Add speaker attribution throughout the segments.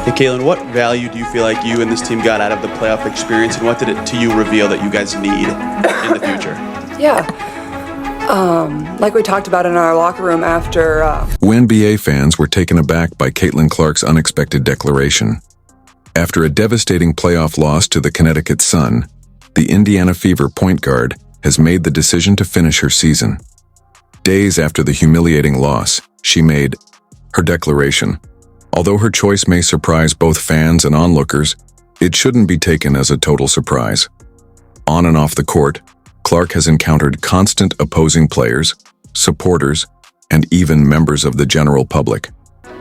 Speaker 1: Hey, Caitlin, what value do you feel like you and this team got out of the playoff experience, and what did it to you reveal that you guys need in the future?
Speaker 2: Yeah. Like we talked about in our locker room after...
Speaker 3: WNBA fans were taken aback by Caitlin Clark's unexpected declaration. After a devastating playoff loss to the Connecticut Sun, the Indiana Fever point guard has made the decision to finish her season. Days after the humiliating loss, she made her declaration. Although her choice may surprise both fans and onlookers, it shouldn't be taken as a total surprise. On and off the court, Clark has encountered constant opposing players, supporters, and even members of the general public.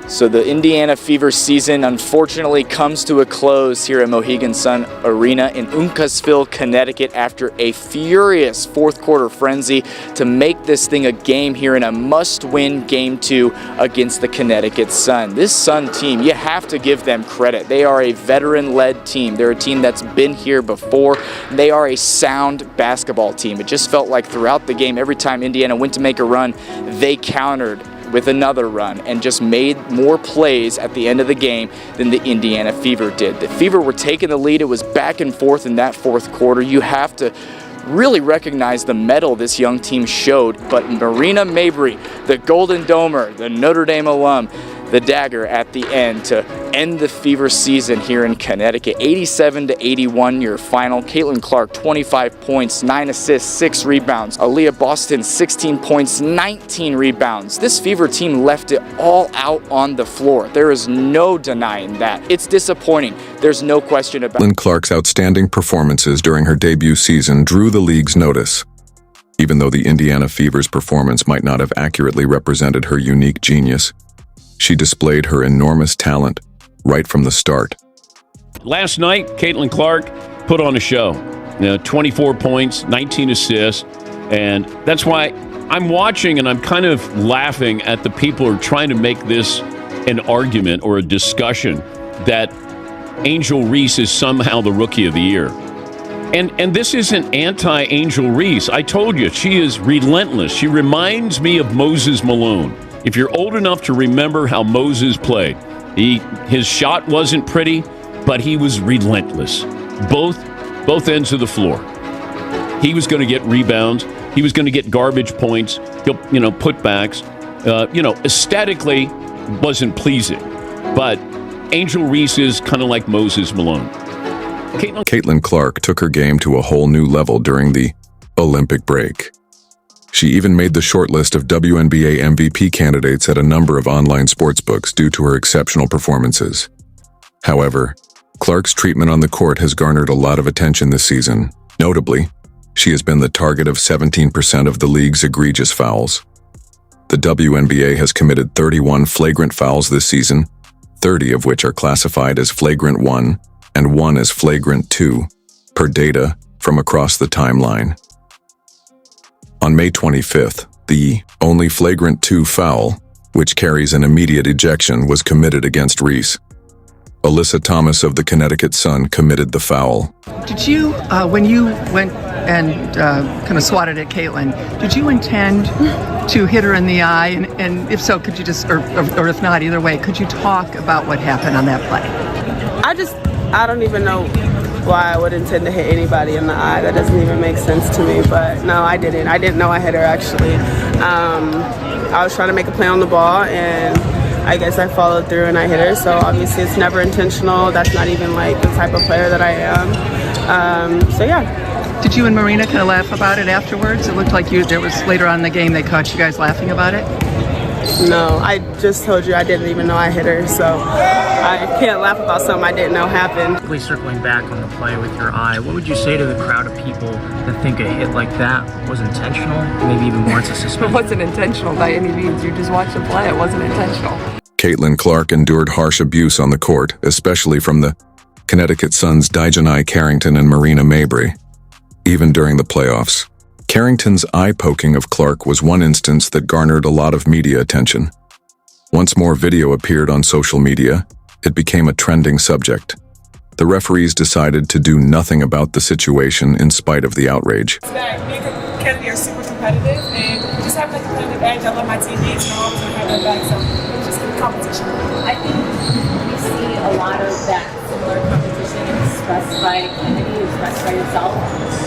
Speaker 4: So the Indiana Fever season unfortunately comes to a close here at Mohegan Sun Arena in Uncasville, Connecticut after a furious fourth quarter frenzy to make this thing a game here in a must-win Game 2 against the Connecticut Sun. This Sun team, you have to give them credit. They are a veteran-led team. They're a team that's been here before. They are a sound basketball team. It just felt like throughout the game, every time Indiana went to make a run, they countered with another run and just made more plays at the end of the game than the Indiana Fever did. The Fever were taking the lead. It was back and forth in that fourth quarter. You have to really recognize the mettle this young team showed, but Marina Mabrey, the Golden Domer, the Notre Dame alum, the dagger at the end to end the Fever season here in Connecticut. 87-81 your final. Caitlin Clark, 25 points, 9 assists, 6 rebounds. Aaliyah Boston, 16 points, 19 rebounds. This Fever team left it all out on the floor. There is no denying that. It's disappointing. There's no question about it.
Speaker 3: Caitlin Clark's outstanding performances during her debut season drew the league's notice. Even though the Indiana Fever's performance might not have accurately represented her unique genius, she displayed her enormous talent right from the start.
Speaker 5: Last night, Caitlin Clark put on a show. 24 points, 19 assists, and that's why I'm watching and I'm kind of laughing at the people who are trying to make this an argument or a discussion that Angel Reese is somehow the Rookie of the Year. And this isn't anti-Angel Reese. I told you, she is relentless. She reminds me of Moses Malone. If you're old enough to remember how Moses played, his shot wasn't pretty, but he was relentless. Both ends of the floor. He was going to get rebounds. He was going to get garbage points. Putbacks. Aesthetically wasn't pleasing, but Angel Reese is kind of like Moses Malone.
Speaker 3: Caitlin Clark took her game to a whole new level during the Olympic break. She even made the shortlist of WNBA MVP candidates at a number of online sportsbooks due to her exceptional performances. However, Clark's treatment on the court has garnered a lot of attention this season. Notably, she has been the target of 17% of the league's egregious fouls. The WNBA has committed 31 flagrant fouls this season, 30 of which are classified as flagrant 1 and 1 as flagrant 2, per data from across the timeline. On May 25th, the only flagrant 2 foul, which carries an immediate ejection, was committed against Reese. Alyssa Thomas of the Connecticut Sun committed the foul.
Speaker 6: Did you, when you went and kind of swatted at Caitlin, did you intend to hit her in the eye? And if so, could you just, or if not, either way, could you talk about what happened on that play?
Speaker 7: I don't even know why I would intend to hit anybody in the eye. That doesn't even make sense to me, but no, I didn't. I didn't know I hit her, actually. I was trying to make a play on the ball, and I guess I followed through and I hit her, so obviously it's never intentional. That's not even like the type of player that I am. So yeah.
Speaker 6: Did you and Marina kind of laugh about it afterwards? It looked like there was later on in the game they caught you guys laughing about it?
Speaker 7: No, I just told you I didn't even know I hit her, so I can't laugh about something I didn't know happened.
Speaker 8: Circling back on the play with your eye, what would you say to the crowd of people that think a hit like that was intentional? Maybe even warrants a suspension?
Speaker 2: It wasn't intentional by any means. You just watched the play. It wasn't intentional.
Speaker 3: Caitlin Clark endured harsh abuse on the court, especially from the Connecticut Sun's Dijanai Carrington and Marina Mabrey. Even during the playoffs, Carrington's eye-poking of Clark was one instance that garnered a lot of media attention. Once more video appeared on social media, it became a trending subject. The referees decided to do nothing about the situation in spite of the outrage.
Speaker 9: Because we are super competitive and just having a competitive edge, I love my teammates and I always have their back, so it's just a competition.
Speaker 10: I think we see a lot like, and then you express by yourself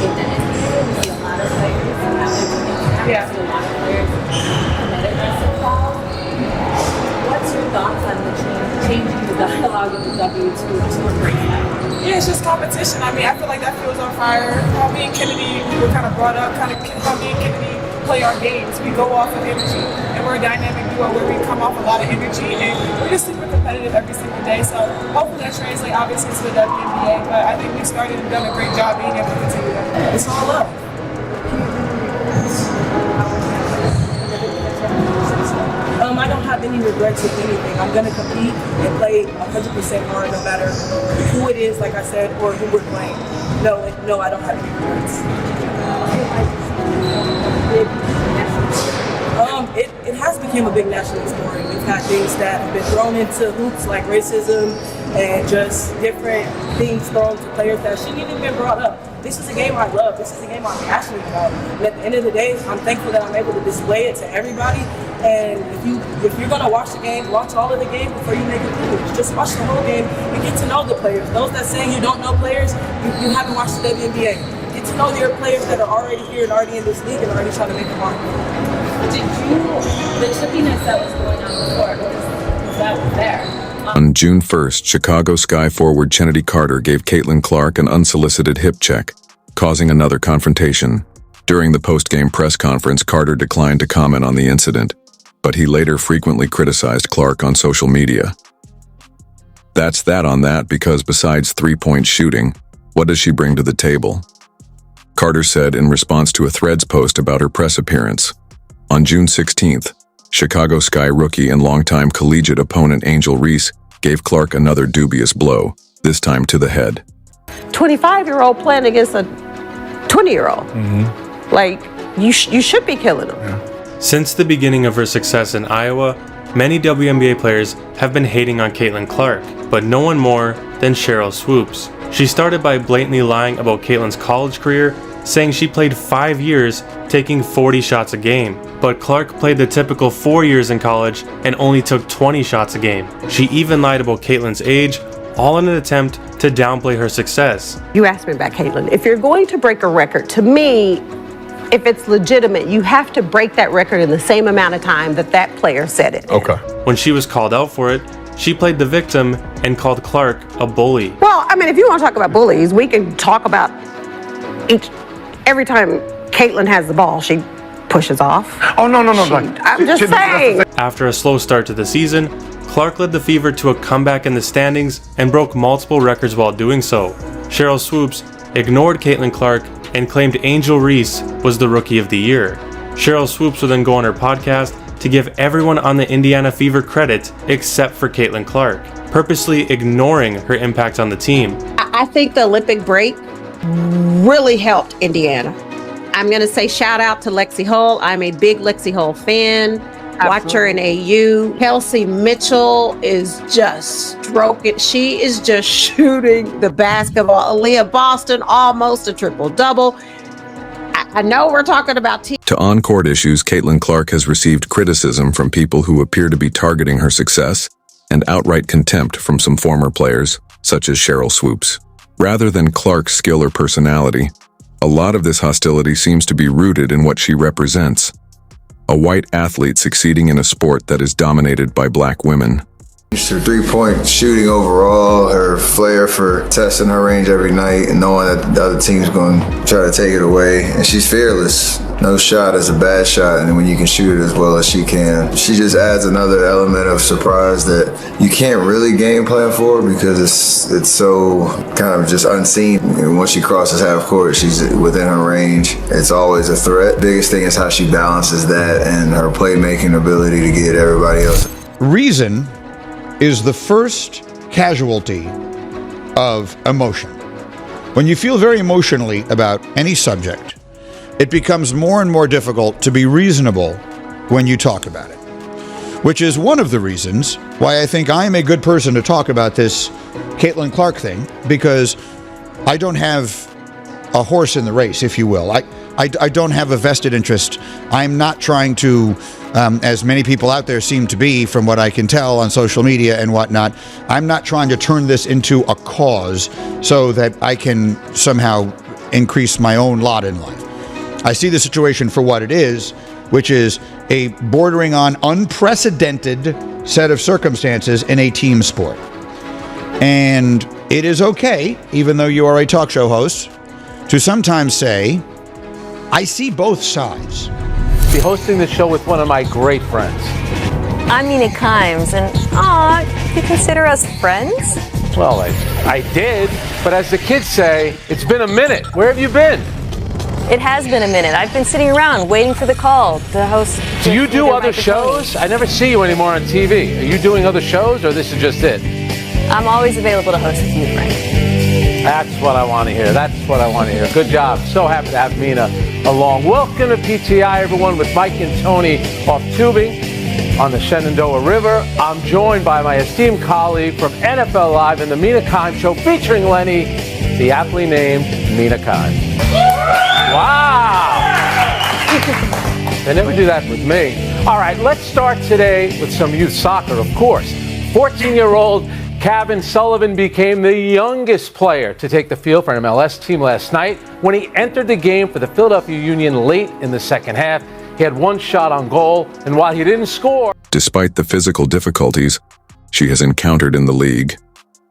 Speaker 10: in the NBA, we see a lot of players who have everything. We see a lot of players committed basketball. What's your thoughts on the changing the dialogue of the W to embrace that?
Speaker 9: Yeah, it's just competition. I mean, I feel like that feels on fire. How me and Kennedy, we were kind of brought up, how me and Kennedy play our games. We go off of energy, and we're a dynamic duo where we come off a lot of energy, and we're just super competitive every single day. So hopefully that translates obviously to the WNBA, but I think we've started and done a great job being able to continue that. It's all love.
Speaker 11: I don't have any regrets with anything. I'm going to compete and play 100% hard no matter who it is, like I said, or who we're playing. No, I don't have any regrets. It has become a big national story. We've had things that have been thrown into hoops like racism and just different things thrown to players that shouldn't even been brought up. This is a game I love. This is a game I'm passionate about. And at the end of the day, I'm thankful that I'm able to display it to everybody. And if you're gonna watch the game, watch all of the game before you make a move. Just watch the whole game and get to know the players. Those that say you don't know players, you haven't watched the WNBA. Get to know your players that are already here and already in this league and already trying to make a mark.
Speaker 10: The chippiness that was going on before, was that there?
Speaker 3: On June 1st, Chicago Sky forward Kennedy Carter gave Caitlin Clark an unsolicited hip check, causing another confrontation. During the post-game press conference, Carter declined to comment on the incident, but he later frequently criticized Clark on social media. That's that on that, because besides three-point shooting, what does she bring to the table? Carter said in response to a Threads post about her press appearance. On June 16th, Chicago Sky rookie and longtime collegiate opponent Angel Reese gave Clark another dubious blow, this time to the head.
Speaker 12: 25-year-old playing against a 20-year-old. Like, you should be killing him.
Speaker 13: Yeah. Since the beginning of her success in Iowa, many WNBA players have been hating on Caitlin Clark, but no one more than Sheryl Swoopes. She started by blatantly lying about Caitlin's college career, saying she played 5 years, taking 40 shots a game. But Clark played the typical 4 years in college and only took 20 shots a game. She even lied about Caitlin's age, all in an attempt to downplay her success.
Speaker 12: You asked me about Caitlin. If you're going to break a record, to me, if it's legitimate, you have to break that record in the same amount of time that that player set it.
Speaker 13: Okay. When she was called out for it, she played the victim and called Clark a bully.
Speaker 12: Well, I mean, if you want to talk about bullies, we can talk about every time Caitlin has the ball, she pushes off.
Speaker 13: Oh, no.
Speaker 12: I'm just saying.
Speaker 13: After a slow start to the season, Clark led the Fever to a comeback in the standings and broke multiple records while doing so. Sheryl Swoopes ignored Caitlin Clark and claimed Angel Reese was the Rookie of the Year. Sheryl Swoopes would then go on her podcast to give everyone on the Indiana Fever credit except for Caitlin Clark, purposely ignoring her impact on the team.
Speaker 12: I think the Olympic break really helped Indiana. I'm going to say shout out to Lexi Hull. I'm a big Lexi Hull fan. I watch her in AU. Kelsey Mitchell is just stroking. She is just shooting the basketball. Aaliyah Boston, almost a triple-double. I know we're talking about
Speaker 3: To on-court issues, Caitlin Clark has received criticism from people who appear to be targeting her success and outright contempt from some former players, such as Sheryl Swoopes. Rather than Clark's skill or personality, a lot of this hostility seems to be rooted in what she represents: a white athlete succeeding in a sport that is dominated by black women.
Speaker 14: Her three-point shooting overall, her flair for testing her range every night and knowing that the other team's going to try to take it away. And she's fearless. No shot is a bad shot, and when you can shoot it as well as she can. She just adds another element of surprise that you can't really game plan for because it's so kind of just unseen. And once she crosses half court, she's within her range. It's always a threat. Biggest thing is how she balances that and her playmaking ability to get everybody else.
Speaker 15: Reason is the first casualty of emotion. When you feel very emotionally about any subject, it becomes more and more difficult to be reasonable when you talk about it, which is one of the reasons why I think I'm a good person to talk about this Caitlin Clark thing, because I don't have a horse in the race, if you will. I don't have a vested interest. I'm not trying to, as many people out there seem to be, from what I can tell on social media and whatnot, I'm not trying to turn this into a cause so that I can somehow increase my own lot in life. I see the situation for what it is, which is a bordering on unprecedented set of circumstances in a team sport. And it is okay, even though you are a talk show host, to sometimes say, I see both sides.
Speaker 16: Be hosting the show with one of my great friends.
Speaker 17: I'm Mina Kimes, and you consider us friends?
Speaker 16: Well, I did, but as the kids say, it's been a minute. Where have you been?
Speaker 17: It has been a minute. I've been sitting around waiting for the call to host.
Speaker 16: Do you do other shows? I never see you anymore on TV. Are you doing other shows, or this is just it?
Speaker 17: I'm always available to host with you, Frank.
Speaker 16: That's what I want to hear. That's what I want to hear. Good job. So happy to have Mina along. Welcome to PTI, everyone, with Mike and Tony off tubing on the Shenandoah River. I'm joined by my esteemed colleague from NFL Live and the Mina Kimes Show, featuring Lenny, the aptly named Mina Kimes. Wow! They never do that with me. All right, let's start today with some youth soccer, of course. 14-year-old Kevin Sullivan became the youngest player to take the field for an MLS team last night when he entered the game for the Philadelphia Union late in the second half. He had one shot on goal, and while he didn't score...
Speaker 3: Despite the physical difficulties she has encountered in the league,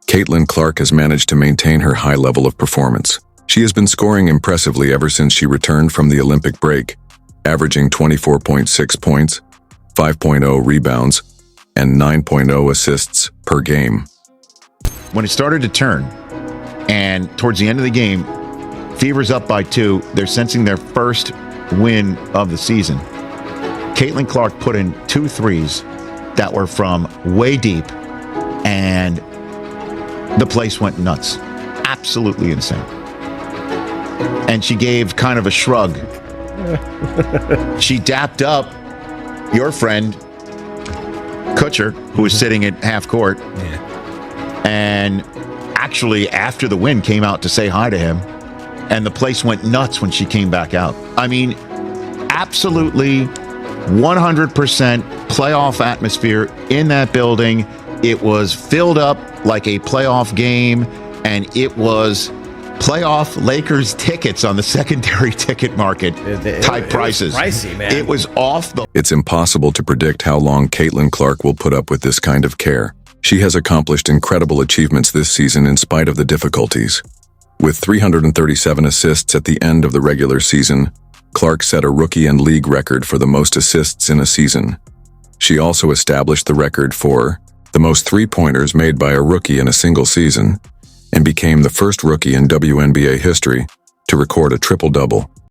Speaker 3: Caitlin Clark has managed to maintain her high level of performance. She has been scoring impressively ever since she returned from the Olympic break, averaging 24.6 points, 5.0 rebounds, and 9.0 assists per game.
Speaker 18: When it started to turn, and towards the end of the game, Fever's up by 2. They're sensing their first win of the season. Caitlin Clark put in 2 threes that were from way deep, and the place went nuts. Absolutely insane. And she gave kind of a shrug. She dapped up your friend, Kutcher, who was sitting at half court. And actually, after the win, came out to say hi to him. And the place went nuts when she came back out. I mean, absolutely 100% playoff atmosphere in that building. It was filled up like a playoff game, and it was playoff Lakers tickets on the secondary ticket market type prices.
Speaker 19: It was pricey, man.
Speaker 18: It was off the...
Speaker 3: It's impossible to predict how long Caitlin Clark will put up with this kind of care. She has accomplished incredible achievements this season in spite of the difficulties. With 337 assists at the end of the regular season, Clark set a rookie and league record for the most assists in a season. She also established the record for the most three-pointers made by a rookie in a single season, and became the first rookie in WNBA history to record a triple-double.